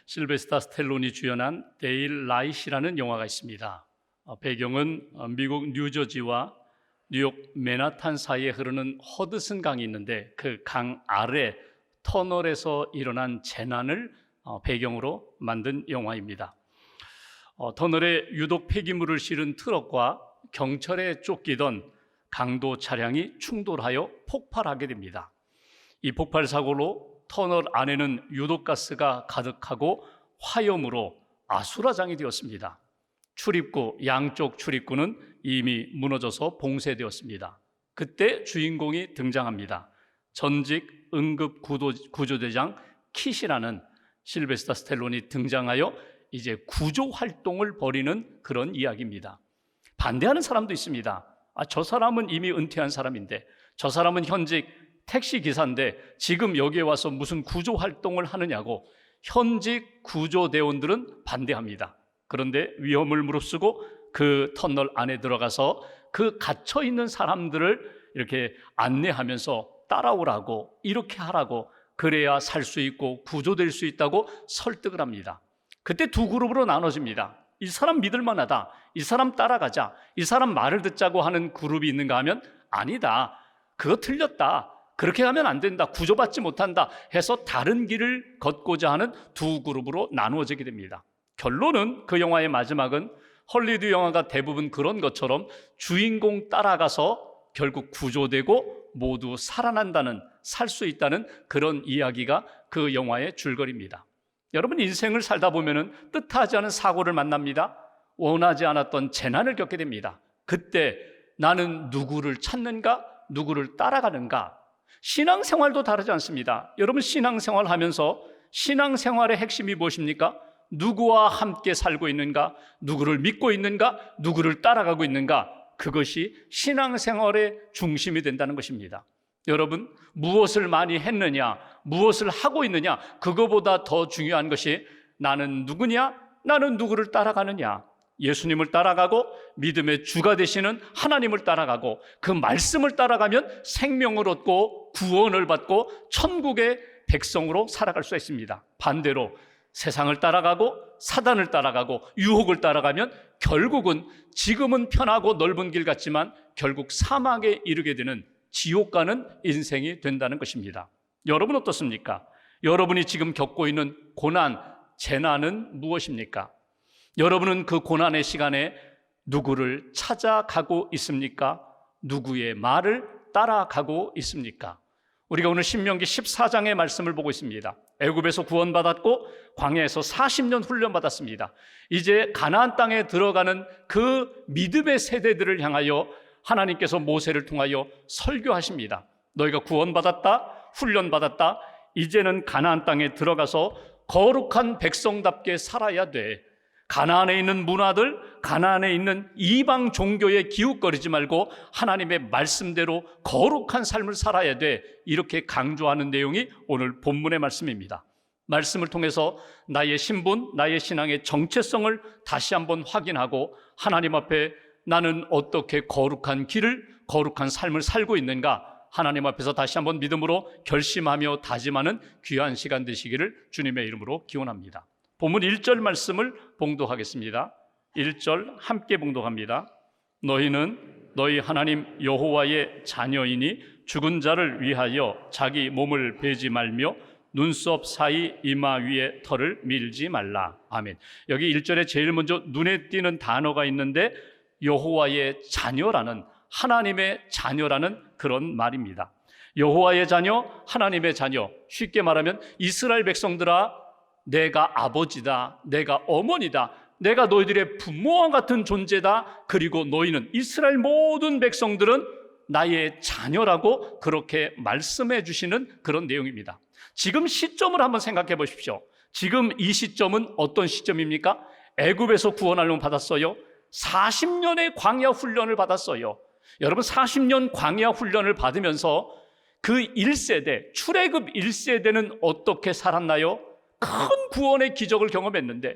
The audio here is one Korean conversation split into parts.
실베스타 스텔론이 주연한 데일라이트라는 영화가 있습니다. 배경은 미국 뉴저지와 뉴욕 맨하탄 사이에 흐르는 허드슨 강이 있는데 그 강 아래 터널에서 일어난 재난을 배경으로 만든 영화입니다. 터널에 유독 폐기물을 실은 트럭과 경찰에 쫓기던 강도 차량이 충돌하여 폭발하게 됩니다. 이 폭발 사고로 터널 안에는 유독가스가 가득하고 화염으로 아수라장이 되었습니다. 출입구, 양쪽 출입구는 이미 무너져서 봉쇄되었습니다. 그때 주인공이 등장합니다. 전직 응급구조대장 킷이라는 실베스타 스텔론이 등장하여 이제 구조 활동을 벌이는 그런 이야기입니다. 반대하는 사람도 있습니다. 저 사람은 이미 은퇴한 사람인데, 저 사람은 현직 택시 기사인데 지금 여기에 와서 무슨 구조 활동을 하느냐고 현직 구조대원들은 반대합니다. 그런데 위험을 무릅쓰고 그 터널 안에 들어가서 그 갇혀 있는 사람들을 이렇게 안내하면서 따라오라고, 이렇게 하라고, 그래야 살 수 있고 구조될 수 있다고 설득을 합니다. 그때 두 그룹으로 나눠집니다. 이 사람 믿을 만하다, 이 사람 따라가자, 이 사람 말을 듣자고 하는 그룹이 있는가 하면 아니다, 그거 틀렸다, 그렇게 하면 안 된다, 구조받지 못한다 해서 다른 길을 걷고자 하는 두 그룹으로 나누어지게 됩니다. 결론은 그 영화의 마지막은 헐리우드 영화가 대부분 그런 것처럼 주인공 따라가서 결국 구조되고 모두 살아난다는, 살 수 있다는 그런 이야기가 그 영화의 줄거리입니다. 여러분, 인생을 살다 보면은 뜻하지 않은 사고를 만납니다. 원하지 않았던 재난을 겪게 됩니다. 그때 나는 누구를 찾는가, 누구를 따라가는가? 신앙생활도 다르지 않습니다. 여러분, 신앙생활 하면서 신앙생활의 핵심이 무엇입니까? 누구와 함께 살고 있는가, 누구를 믿고 있는가, 누구를 따라가고 있는가, 그것이 신앙생활의 중심이 된다는 것입니다. 여러분, 무엇을 많이 했느냐, 무엇을 하고 있느냐, 그거보다 더 중요한 것이 나는 누구냐, 나는 누구를 따라가느냐. 예수님을 따라가고 믿음의 주가 되시는 하나님을 따라가고 그 말씀을 따라가면 생명을 얻고 구원을 받고 천국의 백성으로 살아갈 수 있습니다. 반대로 세상을 따라가고 사단을 따라가고 유혹을 따라가면 결국은 지금은 편하고 넓은 길 같지만 결국 사막에 이르게 되는 지옥 가는 인생이 된다는 것입니다. 여러분 어떻습니까? 여러분이 지금 겪고 있는 고난, 재난은 무엇입니까? 여러분은 그 고난의 시간에 누구를 찾아가고 있습니까? 누구의 말을 따라가고 있습니까? 우리가 오늘 신명기 14장의 말씀을 보고 있습니다. 애굽에서 구원받았고 광야에서 40년 훈련받았습니다. 이제 가나안 땅에 들어가는 그 믿음의 세대들을 향하여 하나님께서 모세를 통하여 설교하십니다. 너희가 구원받았다, 훈련받았다, 이제는 가나안 땅에 들어가서 거룩한 백성답게 살아야 돼. 가나안에 있는 문화들, 가나안에 있는 이방 종교에 기웃거리지 말고 하나님의 말씀대로 거룩한 삶을 살아야 돼. 이렇게 강조하는 내용이 오늘 본문의 말씀입니다. 말씀을 통해서 나의 신분, 나의 신앙의 정체성을 다시 한번 확인하고 하나님 앞에 나는 어떻게 거룩한 길을, 거룩한 삶을 살고 있는가, 하나님 앞에서 다시 한번 믿음으로 결심하며 다짐하는 귀한 시간 되시기를 주님의 이름으로 기원합니다. 본문 1절 말씀을 봉독하겠습니다. 1절 함께 봉독합니다. 너희는 너희 하나님 여호와의 자녀이니 죽은 자를 위하여 자기 몸을 베지 말며 눈썹 사이 이마 위에 털을 밀지 말라. 아멘. 여기 1절에 제일 먼저 눈에 띄는 단어가 있는데 여호와의 자녀라는, 하나님의 자녀라는 그런 말입니다. 여호와의 자녀, 하나님의 자녀. 쉽게 말하면 이스라엘 백성들아, 내가 아버지다, 내가 어머니다, 내가 너희들의 부모와 같은 존재다. 그리고 너희는, 이스라엘 모든 백성들은 나의 자녀라고 그렇게 말씀해 주시는 그런 내용입니다. 지금 시점을 한번 생각해 보십시오. 지금 이 시점은 어떤 시점입니까? 애굽에서 구원하려면 받았어요. 40년의 광야 훈련을 받았어요. 여러분, 40년 광야 훈련을 받으면서 그 1세대, 출애굽 1세대는 어떻게 살았나요? 큰 구원의 기적을 경험했는데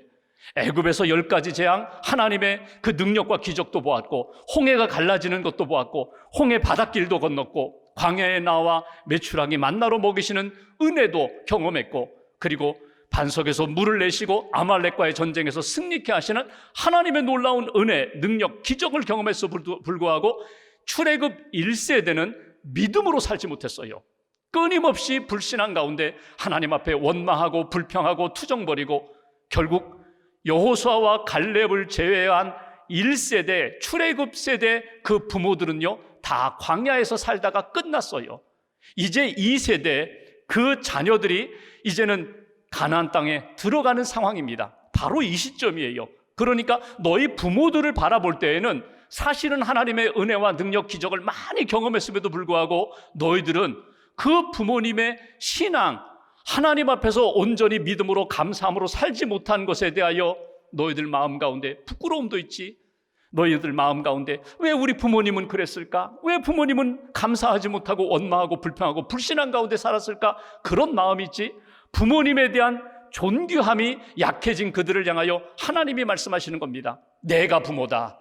애굽에서 10가지 재앙, 하나님의 그 능력과 기적도 보았고, 홍해가 갈라지는 것도 보았고, 홍해 바닷길도 건넜고, 광야에 나와 메추라기 만나로 먹이시는 은혜도 경험했고, 그리고 반석에서 물을 내시고 아말렉과의 전쟁에서 승리케 하시는 하나님의 놀라운 은혜, 능력, 기적을 경험했음에도 불구하고 출애굽 1세대는 믿음으로 살지 못했어요. 끊임없이 불신앙 가운데 하나님 앞에 원망하고 불평하고 투정 벌이고 결국 여호수아와 갈렙을 제외한 1세대 출애굽 세대 그 부모들은요 다 광야에서 살다가 끝났어요. 이제 2세대 그 자녀들이 이제는 가나안 땅에 들어가는 상황입니다. 바로 이 시점이에요. 그러니까 너희 부모들을 바라볼 때에는 사실은 하나님의 은혜와 능력, 기적을 많이 경험했음에도 불구하고 너희들은 그 부모님의 신앙, 하나님 앞에서 온전히 믿음으로 감사함으로 살지 못한 것에 대하여 너희들 마음 가운데 부끄러움도 있지. 너희들 마음 가운데 왜 우리 부모님은 그랬을까? 왜 부모님은 감사하지 못하고 원망하고 불평하고 불신앙 가운데 살았을까? 그런 마음이 있지. 부모님에 대한 존귀함이 약해진 그들을 향하여 하나님이 말씀하시는 겁니다. 내가 부모다.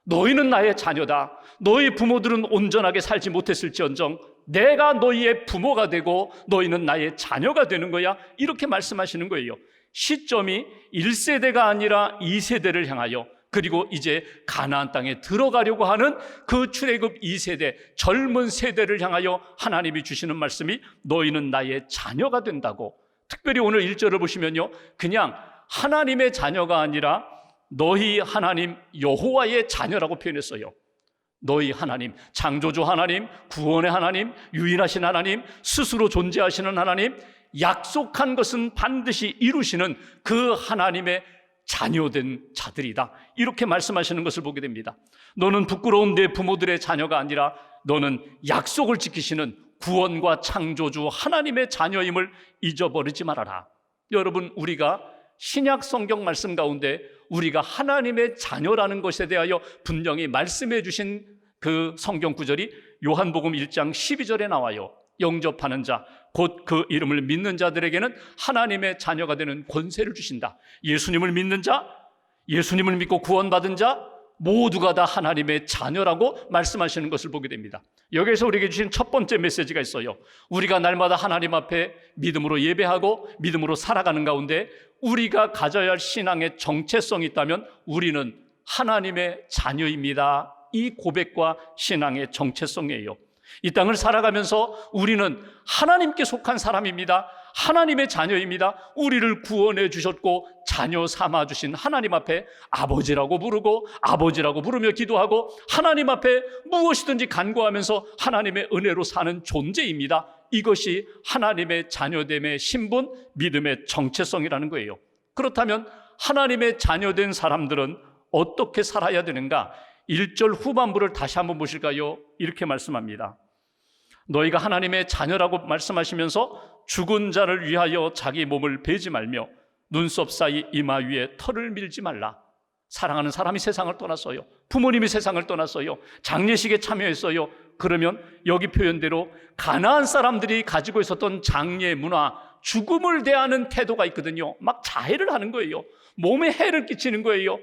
너희는 나의 자녀다. 너희 부모들은 온전하게 살지 못했을지언정 내가 너희의 부모가 되고 너희는 나의 자녀가 되는 거야. 이렇게 말씀하시는 거예요. 시점이 1세대가 아니라 2세대를 향하여, 그리고 이제 가나안 땅에 들어가려고 하는 그 출애굽 2세대 젊은 세대를 향하여 하나님이 주시는 말씀이 너희는 나의 자녀가 된다고. 특별히 오늘 1절을 보시면요, 그냥 하나님의 자녀가 아니라 너희 하나님 여호와의 자녀라고 표현했어요. 너희 하나님, 창조주 하나님, 구원의 하나님, 유일하신 하나님, 스스로 존재하시는 하나님, 약속한 것은 반드시 이루시는 그 하나님의 자녀된 자들이다. 이렇게 말씀하시는 것을 보게 됩니다. 너는 부끄러운 내 부모들의 자녀가 아니라 너는 약속을 지키시는 구원과 창조주 하나님의 자녀임을 잊어버리지 말아라. 여러분, 우리가 신약 성경 말씀 가운데 우리가 하나님의 자녀라는 것에 대하여 분명히 말씀해 주신 그 성경 구절이 요한복음 1장 12절에 나와요. 영접하는 자, 곧 그 이름을 믿는 자들에게는 하나님의 자녀가 되는 권세를 주신다. 예수님을 믿는 자, 예수님을 믿고 구원받은 자 모두가 다 하나님의 자녀라고 말씀하시는 것을 보게 됩니다. 여기에서 우리에게 주신 첫 번째 메시지가 있어요. 우리가 날마다 하나님 앞에 믿음으로 예배하고 믿음으로 살아가는 가운데 우리가 가져야 할 신앙의 정체성이 있다면 우리는 하나님의 자녀입니다. 이 고백과 신앙의 정체성이에요. 이 땅을 살아가면서 우리는 하나님께 속한 사람입니다. 하나님의 자녀입니다. 우리를 구원해 주셨고 자녀 삼아 주신 하나님 앞에 아버지라고 부르고 아버지라고 부르며 기도하고 하나님 앞에 무엇이든지 간구하면서 하나님의 은혜로 사는 존재입니다. 이것이 하나님의 자녀됨의 신분, 믿음의 정체성이라는 거예요. 그렇다면 하나님의 자녀된 사람들은 어떻게 살아야 되는가? 1절 후반부를 다시 한번 보실까요? 이렇게 말씀합니다. 너희가 하나님의 자녀라고 말씀하시면서 죽은 자를 위하여 자기 몸을 베지 말며 눈썹 사이 이마 위에 털을 밀지 말라. 사랑하는 사람이 세상을 떠났어요. 부모님이 세상을 떠났어요. 장례식에 참여했어요. 그러면 여기 표현대로 가나안 사람들이 가지고 있었던 장례 문화, 죽음을 대하는 태도가 있거든요. 막 자해를 하는 거예요. 몸에 해를 끼치는 거예요.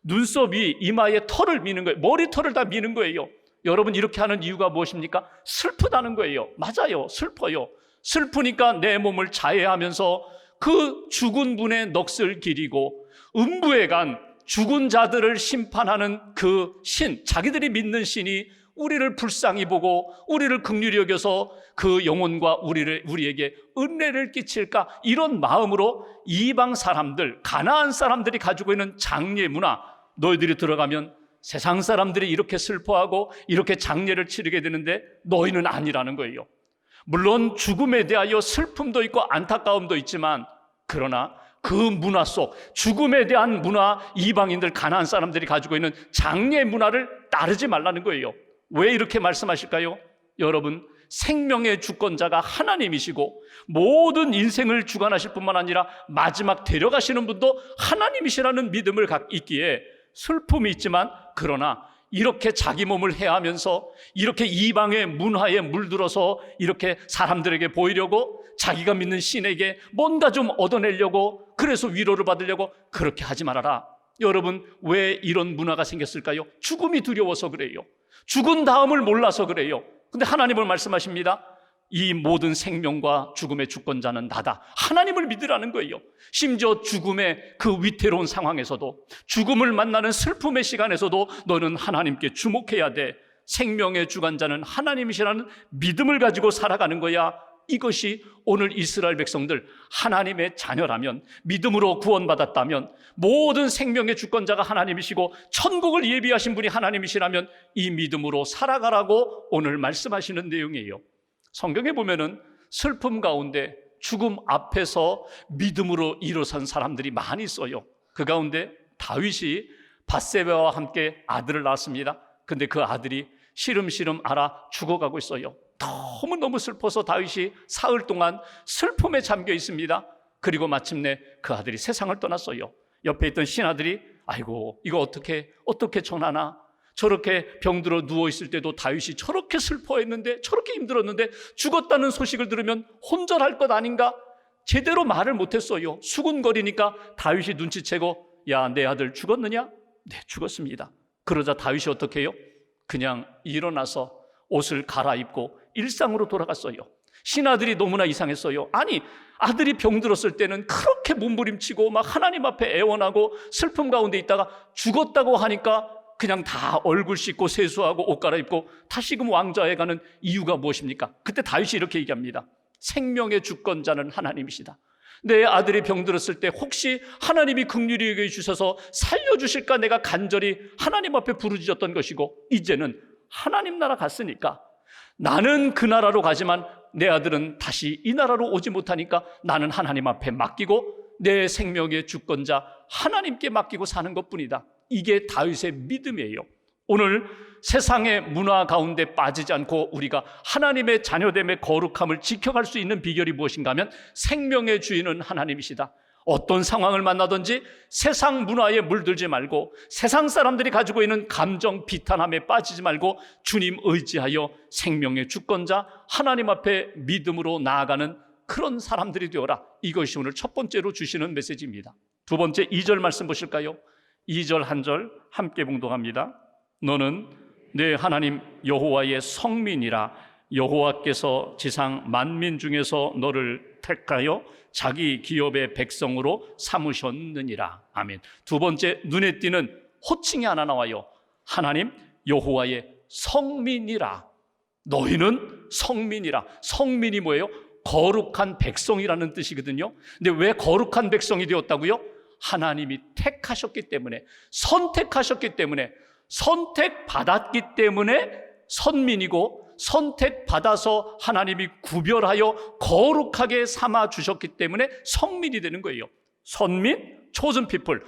눈썹이 이마에 털을 미는 거예요. 머리털을 다 미는 거예요. 여러분, 이렇게 하는 이유가 무엇입니까? 슬프다는 거예요. 맞아요, 슬퍼요. 슬프니까 내 몸을 자해하면서 그 죽은 분의 넋을 기리고 음부에 간 죽은 자들을 심판하는 그 신, 자기들이 믿는 신이 우리를 불쌍히 보고 우리를 긍휼히 여겨서 그 영혼과 우리에게 은혜를 끼칠까, 이런 마음으로 이방 사람들, 가나안 사람들이 가지고 있는 장례 문화, 너희들이 들어가면 세상 사람들이 이렇게 슬퍼하고 이렇게 장례를 치르게 되는데 너희는 아니라는 거예요. 물론 죽음에 대하여 슬픔도 있고 안타까움도 있지만, 그러나 그 문화 속, 죽음에 대한 문화, 이방인들, 가나안 사람들이 가지고 있는 장례 문화를 따르지 말라는 거예요. 왜 이렇게 말씀하실까요? 여러분, 생명의 주권자가 하나님이시고 모든 인생을 주관하실 뿐만 아니라 마지막 데려가시는 분도 하나님이시라는 믿음을 있기에 슬픔이 있지만, 그러나 이렇게 자기 몸을 해하면서 이렇게 이방의 문화에 물들어서 이렇게 사람들에게 보이려고, 자기가 믿는 신에게 뭔가 좀 얻어내려고, 그래서 위로를 받으려고, 그렇게 하지 말아라. 여러분, 왜 이런 문화가 생겼을까요? 죽음이 두려워서 그래요. 죽은 다음을 몰라서 그래요. 근데 하나님은 말씀하십니다. 이 모든 생명과 죽음의 주권자는 나다. 하나님을 믿으라는 거예요. 심지어 죽음의 그 위태로운 상황에서도, 죽음을 만나는 슬픔의 시간에서도 너는 하나님께 주목해야 돼. 생명의 주관자는 하나님이시라는 믿음을 가지고 살아가는 거야. 이것이 오늘 이스라엘 백성들, 하나님의 자녀라면, 믿음으로 구원받았다면, 모든 생명의 주권자가 하나님이시고 천국을 예비하신 분이 하나님이시라면 이 믿음으로 살아가라고 오늘 말씀하시는 내용이에요. 성경에 보면은 슬픔 가운데 죽음 앞에서 믿음으로 일어선 사람들이 많이 있어요. 그 가운데 다윗이 밧세바와 함께 아들을 낳았습니다. 근데 그 아들이 시름시름 앓아 죽어가고 있어요. 너무너무 슬퍼서 다윗이 사흘 동안 슬픔에 잠겨 있습니다. 그리고 마침내 그 아들이 세상을 떠났어요. 옆에 있던 신하들이 아이고 이거 어떻게 전하나, 저렇게 병들어 누워있을 때도 다윗이 저렇게 슬퍼했는데, 저렇게 힘들었는데 죽었다는 소식을 들으면 혼절할 것 아닌가? 제대로 말을 못했어요. 수군거리니까 다윗이 눈치채고 야, 내 아들 죽었느냐? 네, 죽었습니다. 그러자 다윗이 어떻게 해요? 그냥 일어나서 옷을 갈아입고 일상으로 돌아갔어요. 신하들이 너무나 이상했어요. 아니, 아들이 병들었을 때는 그렇게 몸부림치고 막 하나님 앞에 애원하고 슬픔 가운데 있다가 죽었다고 하니까 그냥 다 얼굴 씻고 세수하고 옷 갈아입고 다시금 왕좌에 가는 이유가 무엇입니까? 그때 다윗이 이렇게 얘기합니다. 생명의 주권자는 하나님이시다. 내 아들이 병들었을 때 혹시 하나님이 긍휼히 여겨 주셔서 살려주실까 내가 간절히 하나님 앞에 부르짖었던 것이고, 이제는 하나님 나라 갔으니까 나는 그 나라로 가지만 내 아들은 다시 이 나라로 오지 못하니까 나는 하나님 앞에 맡기고 내 생명의 주권자 하나님께 맡기고 사는 것뿐이다. 이게 다윗의 믿음이에요. 오늘 세상의 문화 가운데 빠지지 않고 우리가 하나님의 자녀됨의 거룩함을 지켜갈 수 있는 비결이 무엇인가 하면 생명의 주인은 하나님이시다. 어떤 상황을 만나든지 세상 문화에 물들지 말고, 세상 사람들이 가지고 있는 감정 비탄함에 빠지지 말고 주님 의지하여 생명의 주권자 하나님 앞에 믿음으로 나아가는 그런 사람들이 되어라. 이것이 오늘 첫 번째로 주시는 메시지입니다. 두 번째 2절 말씀 보실까요? 2절 한 절 함께 봉독합니다. 너는 내 하나님 여호와의 성민이라. 여호와께서 지상 만민 중에서 너를 택하여 자기 기업의 백성으로 삼으셨느니라. 아멘. 두 번째 눈에 띄는 호칭이 하나 나와요. 하나님 여호와의 성민이라. 너희는 성민이라. 성민이 뭐예요? 거룩한 백성이라는 뜻이거든요. 근데 왜 거룩한 백성이 되었다고요? 하나님이 택하셨기 때문에, 선택하셨기 때문에, 선택받았기 때문에 선민이고, 선택받아서 하나님이 구별하여 거룩하게 삼아 주셨기 때문에 성민이 되는 거예요. 선민, chosen people.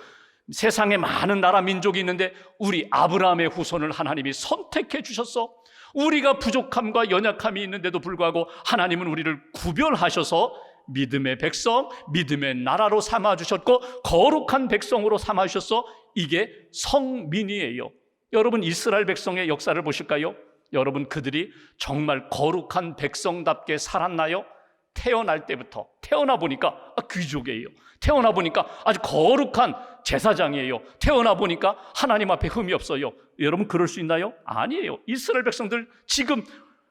세상에 많은 나라 민족이 있는데 우리 아브라함의 후손을 하나님이 선택해 주셨어. 우리가 부족함과 연약함이 있는데도 불구하고 하나님은 우리를 구별하셔서 믿음의 백성, 믿음의 나라로 삼아주셨고 거룩한 백성으로 삼아주셨어. 이게 성민이에요. 여러분 이스라엘 백성의 역사를 보실까요? 여러분 그들이 정말 거룩한 백성답게 살았나요? 태어날 때부터, 태어나 보니까 귀족이에요. 태어나 보니까 아주 거룩한 제사장이에요. 태어나 보니까 하나님 앞에 흠이 없어요. 여러분 그럴 수 있나요? 아니에요. 이스라엘 백성들, 지금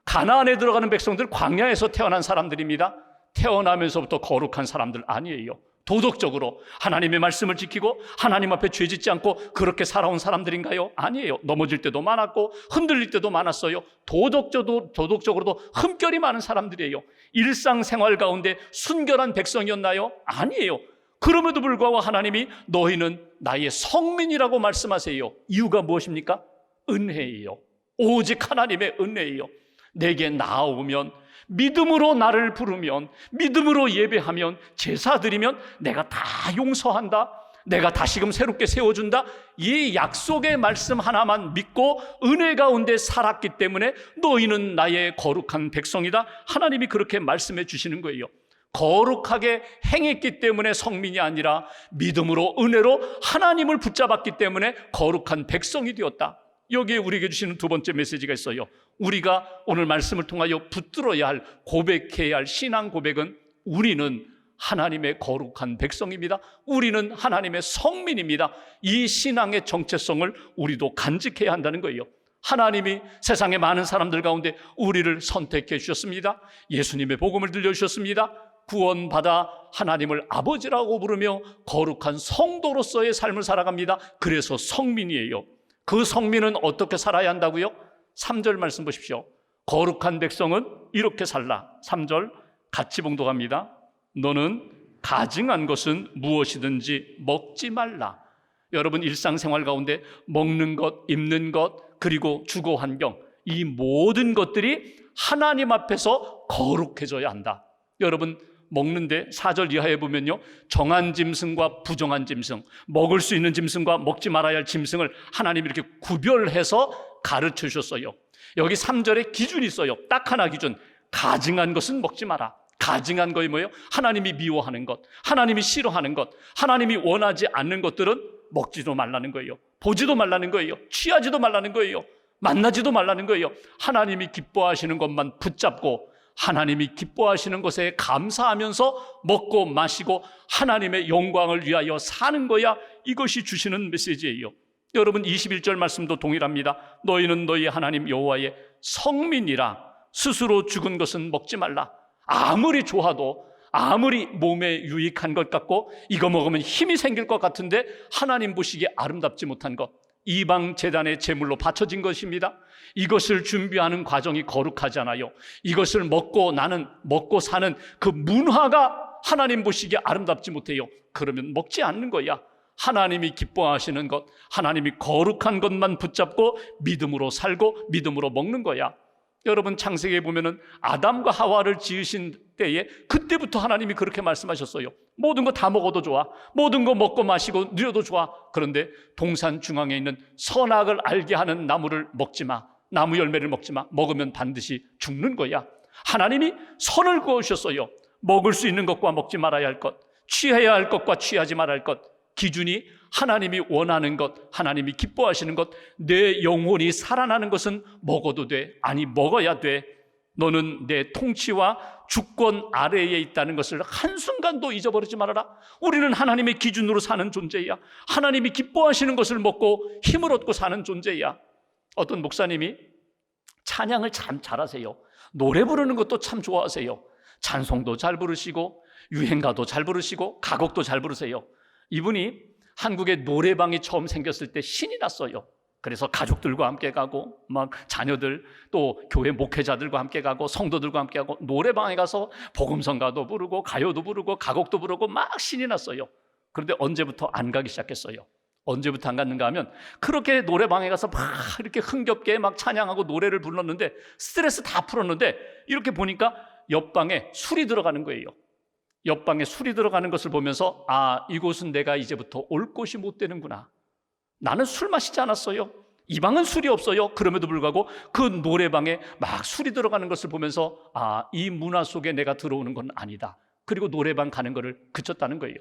가나안에 들어가는 백성들 광야에서 태어난 사람들입니다. 태어나면서부터 거룩한 사람들 아니에요. 도덕적으로 하나님의 말씀을 지키고 하나님 앞에 죄짓지 않고 그렇게 살아온 사람들인가요? 아니에요. 넘어질 때도 많았고 흔들릴 때도 많았어요. 도덕적으로도 흠결이 많은 사람들이에요. 일상생활 가운데 순결한 백성이었나요? 아니에요. 그럼에도 불구하고 하나님이 너희는 나의 성민이라고 말씀하세요. 이유가 무엇입니까? 은혜예요. 오직 하나님의 은혜예요. 내게 나아오면, 믿음으로 나를 부르면, 믿음으로 예배하면, 제사 드리면 내가 다 용서한다, 내가 다시금 새롭게 세워준다. 이 약속의 말씀 하나만 믿고 은혜 가운데 살았기 때문에 너희는 나의 거룩한 백성이다. 하나님이 그렇게 말씀해 주시는 거예요. 거룩하게 행했기 때문에 성민이 아니라 믿음으로 은혜로 하나님을 붙잡았기 때문에 거룩한 백성이 되었다. 여기에 우리에게 주시는 두 번째 메시지가 있어요. 우리가 오늘 말씀을 통하여 붙들어야 할, 고백해야 할 신앙 고백은 우리는 하나님의 거룩한 백성입니다. 우리는 하나님의 성민입니다. 이 신앙의 정체성을 우리도 간직해야 한다는 거예요. 하나님이 세상의 많은 사람들 가운데 우리를 선택해 주셨습니다. 예수님의 복음을 들려주셨습니다. 구원받아 하나님을 아버지라고 부르며 거룩한 성도로서의 삶을 살아갑니다. 그래서 성민이에요. 그 성민은 어떻게 살아야 한다고요? 3절 말씀 보십시오. 거룩한 백성은 이렇게 살라. 3절 같이 봉독합니다. 너는 가증한 것은 무엇이든지 먹지 말라. 여러분 일상생활 가운데 먹는 것, 입는 것, 그리고 주거 환경, 이 모든 것들이 하나님 앞에서 거룩해져야 한다. 여러분 먹는데 4절 이하에 보면요, 정한 짐승과 부정한 짐승, 먹을 수 있는 짐승과 먹지 말아야 할 짐승을 하나님이 이렇게 구별해서 가르쳐 주셨어요. 여기 3절에 기준이 있어요. 딱 하나 기준. 가증한 것은 먹지 마라. 가증한 거이 뭐예요? 하나님이 미워하는 것, 하나님이 싫어하는 것, 하나님이 원하지 않는 것들은 먹지도 말라는 거예요. 보지도 말라는 거예요. 취하지도 말라는 거예요. 만나지도 말라는 거예요. 하나님이 기뻐하시는 것만 붙잡고 하나님이 기뻐하시는 것에 감사하면서 먹고 마시고 하나님의 영광을 위하여 사는 거야. 이것이 주시는 메시지예요. 여러분 21절 말씀도 동일합니다. 너희는 너희 하나님 여호와의 성민이라. 스스로 죽은 것은 먹지 말라. 아무리 좋아도, 아무리 몸에 유익한 것 같고 이거 먹으면 힘이 생길 것 같은데 하나님 보시기에 아름답지 못한 것, 이방 제단의 제물로 바쳐진 것입니다. 이것을 준비하는 과정이 거룩하잖아요. 이것을 먹고 사는 그 문화가 하나님 보시기에 아름답지 못해요. 그러면 먹지 않는 거야. 하나님이 기뻐하시는 것, 하나님이 거룩한 것만 붙잡고 믿음으로 살고 믿음으로 먹는 거야. 여러분 창세기에 보면은 아담과 하와를 지으신 때에 그때부터 하나님이 그렇게 말씀하셨어요. 모든 거 다 먹어도 좋아. 모든 거 먹고 마시고 누려도 좋아. 그런데 동산 중앙에 있는 선악을 알게 하는 나무를 먹지 마. 나무 열매를 먹지 마. 먹으면 반드시 죽는 거야. 하나님이 선을 그어주셨어요. 먹을 수 있는 것과 먹지 말아야 할 것, 취해야 할 것과 취하지 말아야 할 것, 기준이 하나님이 원하는 것, 하나님이 기뻐하시는 것, 내 영혼이 살아나는 것은 먹어도 돼. 아니 먹어야 돼. 너는 내 통치와 주권 아래에 있다는 것을 한순간도 잊어버리지 말아라. 우리는 하나님의 기준으로 사는 존재야. 하나님이 기뻐하시는 것을 먹고 힘을 얻고 사는 존재야. 어떤 목사님이 찬양을 참 잘하세요. 노래 부르는 것도 참 좋아하세요. 찬송도 잘 부르시고 유행가도 잘 부르시고 가곡도 잘 부르세요. 이분이 한국에 노래방이 처음 생겼을 때 신이 났어요. 그래서 가족들과 함께 가고 막 자녀들 또 교회 목회자들과 함께 가고 성도들과 함께 가고 노래방에 가서 복음성가도 부르고 가요도 부르고 가곡도 부르고 막 신이 났어요. 그런데 언제부터 안 가기 시작했어요. 언제부터 안 갔는가 하면 그렇게 노래방에 가서 막 이렇게 흥겹게 막 찬양하고 노래를 불렀는데 스트레스 다 풀었는데 이렇게 보니까 옆방에 술이 들어가는 거예요. 옆방에 술이 들어가는 것을 보면서 아, 이곳은 내가 이제부터 올 곳이 못 되는구나. 나는 술 마시지 않았어요. 이 방은 술이 없어요. 그럼에도 불구하고 그 노래방에 막 술이 들어가는 것을 보면서 아, 이 문화 속에 내가 들어오는 건 아니다. 그리고 노래방 가는 것을 그쳤다는 거예요.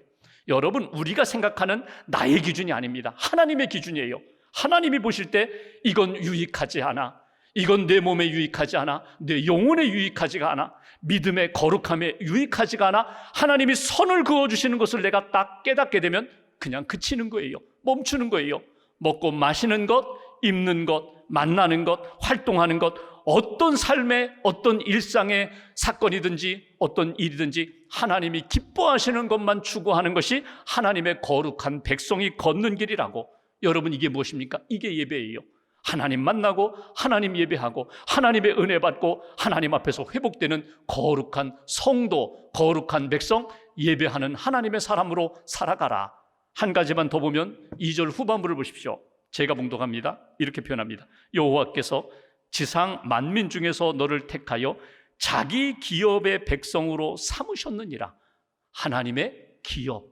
여러분, 우리가 생각하는 나의 기준이 아닙니다. 하나님의 기준이에요. 하나님이 보실 때 이건 유익하지 않아. 이건 내 몸에 유익하지 않아. 내 영혼에 유익하지가 않아. 믿음의 거룩함에 유익하지가 않아. 하나님이 선을 그어주시는 것을 내가 딱 깨닫게 되면 그냥 그치는 거예요. 멈추는 거예요. 먹고 마시는 것, 입는 것, 만나는 것, 활동하는 것, 어떤 삶의 어떤 일상의 사건이든지 어떤 일이든지 하나님이 기뻐하시는 것만 추구하는 것이 하나님의 거룩한 백성이 걷는 길이라고. 여러분, 이게 무엇입니까? 이게 예배예요. 하나님 만나고 하나님 예배하고 하나님의 은혜 받고 하나님 앞에서 회복되는 거룩한 성도, 거룩한 백성, 예배하는 하나님의 사람으로 살아가라. 한 가지만 더 보면 2절 후반부를 보십시오. 제가 봉독합니다. 이렇게 표현합니다. 여호와께서 지상 만민 중에서 너를 택하여 자기 기업의 백성으로 삼으셨느니라. 하나님의 기업,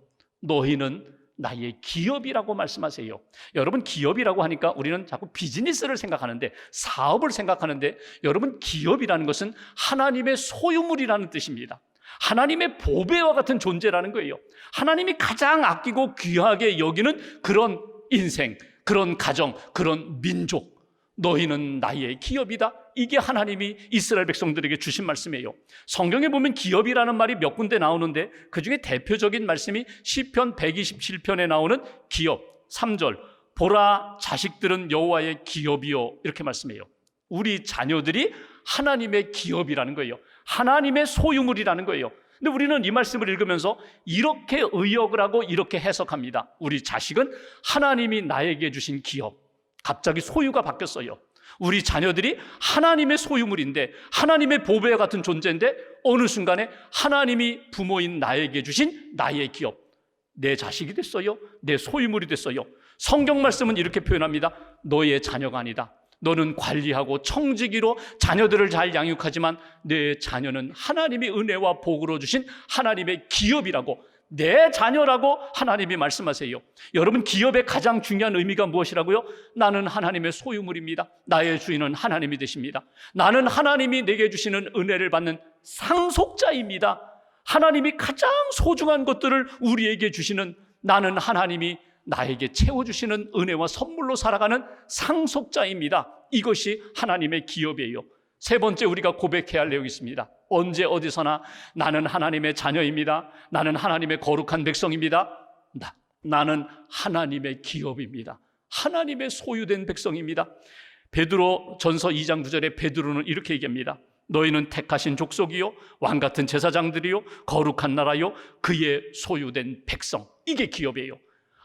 너희는 나의 기업이라고 말씀하세요. 여러분, 기업이라고 하니까 우리는 자꾸 비즈니스를 생각하는데, 사업을 생각하는데, 여러분, 기업이라는 것은 하나님의 소유물이라는 뜻입니다. 하나님의 보배와 같은 존재라는 거예요. 하나님이 가장 아끼고 귀하게 여기는 그런 인생, 그런 가정, 그런 민족, 너희는 나의 기업이다. 이게 하나님이 이스라엘 백성들에게 주신 말씀이에요. 성경에 보면 기업이라는 말이 몇 군데 나오는데 그 중에 대표적인 말씀이 시편 127편에 나오는 기업 3절, 보라, 자식들은 여호와의 기업이요, 이렇게 말씀해요. 우리 자녀들이 하나님의 기업이라는 거예요. 하나님의 소유물이라는 거예요. 근데 우리는 이 말씀을 읽으면서 이렇게 의역을 하고 이렇게 해석합니다. 우리 자식은 하나님이 나에게 주신 기업. 갑자기 소유가 바뀌었어요. 우리 자녀들이 하나님의 소유물인데, 하나님의 보배 같은 존재인데, 어느 순간에 하나님이 부모인 나에게 주신 나의 기업, 내 자식이 됐어요. 내 소유물이 됐어요. 성경 말씀은 이렇게 표현합니다. 너의 자녀가 아니다. 너는 관리하고 청지기로 자녀들을 잘 양육하지만 내 자녀는 하나님이 은혜와 복으로 주신 하나님의 기업이라고, 내 자녀라고 하나님이 말씀하세요. 여러분, 기업의 가장 중요한 의미가 무엇이라고요? 나는 하나님의 소유물입니다. 나의 주인은 하나님이 되십니다. 나는 하나님이 내게 주시는 은혜를 받는 상속자입니다. 하나님이 가장 소중한 것들을 우리에게 주시는, 나는 하나님이 나에게 채워주시는 은혜와 선물로 살아가는 상속자입니다. 이것이 하나님의 기업이에요. 세 번째, 우리가 고백해야 할 내용이 있습니다. 언제 어디서나 나는 하나님의 자녀입니다. 나는 하나님의 거룩한 백성입니다. 나는 하나님의 기업입니다. 하나님의 소유된 백성입니다. 베드로 전서 2장 9절에 베드로는 이렇게 얘기합니다. 너희는 택하신 족속이요, 왕같은 제사장들이요, 거룩한 나라요, 그의 소유된 백성. 이게 기업이에요.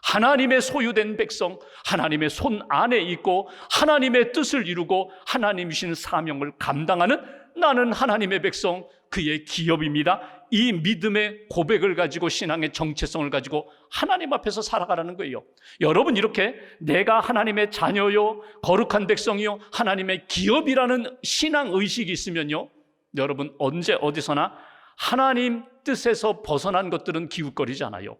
하나님의 소유된 백성, 하나님의 손 안에 있고 하나님의 뜻을 이루고 하나님이신 사명을 감당하는 나는 하나님의 백성, 그의 기업입니다. 이 믿음의 고백을 가지고 신앙의 정체성을 가지고 하나님 앞에서 살아가라는 거예요. 여러분, 이렇게 내가 하나님의 자녀요, 거룩한 백성이요, 하나님의 기업이라는 신앙 의식이 있으면요, 여러분, 언제 어디서나 하나님 뜻에서 벗어난 것들은 기웃거리지 않아요.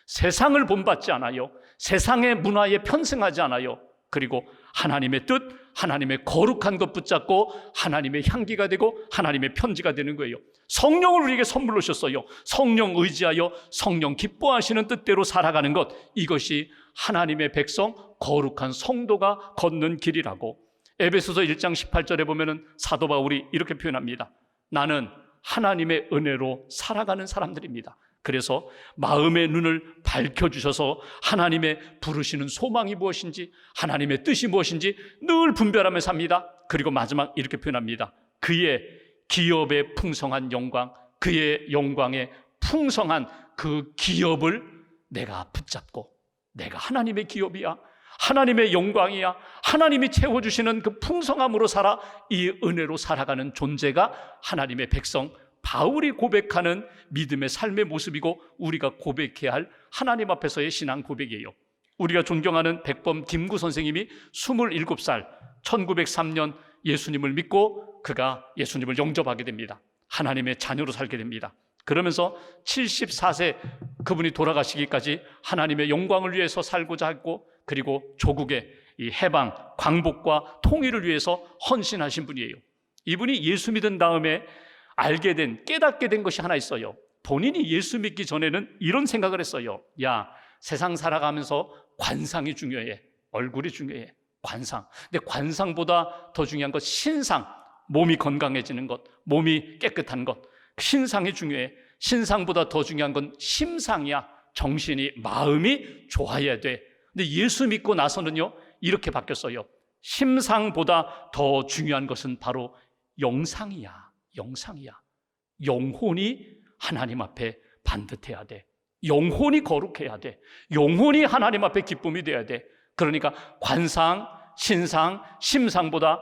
세상을 본받지 않아요. 세상의 문화에 편승하지 않아요. 그리고 하나님의 뜻, 하나님의 거룩한 것 붙잡고 하나님의 향기가 되고 하나님의 편지가 되는 거예요. 성령을 우리에게 선물로 주셨어요. 성령 의지하여 성령 기뻐하시는 뜻대로 살아가는 것, 이것이 하나님의 백성, 거룩한 성도가 걷는 길이라고. 에베소서 1장 18절에 보면은 사도 바울이 이렇게 표현합니다. 나는 하나님의 은혜로 살아가는 사람들입니다. 그래서 마음의 눈을 밝혀주셔서 하나님의 부르시는 소망이 무엇인지, 하나님의 뜻이 무엇인지 늘 분별하며 삽니다. 그리고 마지막 이렇게 표현합니다. 그의 기업의 풍성한 영광, 그의 영광의 풍성한 그 기업을 내가 붙잡고, 내가 하나님의 기업이야, 하나님의 영광이야, 하나님이 채워주시는 그 풍성함으로 살아 이 은혜로 살아가는 존재가 하나님의 백성, 바울이 고백하는 믿음의 삶의 모습이고 우리가 고백해야 할 하나님 앞에서의 신앙 고백이에요. 우리가 존경하는 백범 김구 선생님이 27살 1903년 예수님을 믿고 그가 예수님을 영접하게 됩니다. 하나님의 자녀로 살게 됩니다. 그러면서 74세 그분이 돌아가시기까지 하나님의 영광을 위해서 살고자 했고, 그리고 조국의 이 해방, 광복과 통일을 위해서 헌신하신 분이에요. 이분이 예수 믿은 다음에 알게 된, 깨닫게 된 것이 하나 있어요. 본인이 예수 믿기 전에는 이런 생각을 했어요. 야, 세상 살아가면서 관상이 중요해. 얼굴이 중요해. 관상. 근데 관상보다 더 중요한 것 신상. 몸이 건강해지는 것, 몸이 깨끗한 것. 신상이 중요해. 신상보다 더 중요한 건 심상이야. 정신이, 마음이 좋아야 돼. 근데 예수 믿고 나서는요, 이렇게 바뀌었어요. 심상보다 더 중요한 것은 바로 영상이야. 영상이야. 영혼이 하나님 앞에 반듯해야 돼. 영혼이 거룩해야 돼. 영혼이 하나님 앞에 기쁨이 돼야 돼. 그러니까 관상, 신상, 심상보다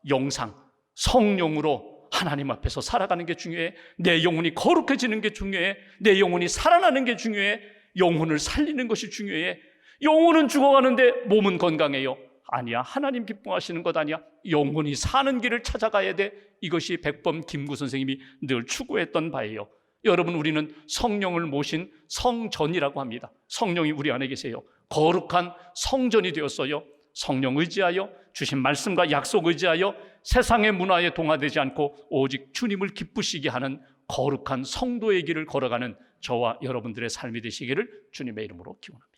영상, 성령으로 하나님 앞에서 살아가는 게 중요해. 내 영혼이 거룩해지는 게 중요해. 내 영혼이 살아나는 게 중요해. 영혼을 살리는 것이 중요해. 영혼은 죽어가는데 몸은 건강해요. 아니야, 하나님 기뻐하시는 것 아니야. 영혼이 사는 길을 찾아가야 돼. 이것이 백범 김구 선생님이 늘 추구했던 바예요. 여러분, 우리는 성령을 모신 성전이라고 합니다. 성령이 우리 안에 계세요. 거룩한 성전이 되었어요. 성령 의지하여, 주신 말씀과 약속 의지하여 세상의 문화에 동화되지 않고 오직 주님을 기쁘시게 하는 거룩한 성도의 길을 걸어가는 저와 여러분들의 삶이 되시기를 주님의 이름으로 기원합니다.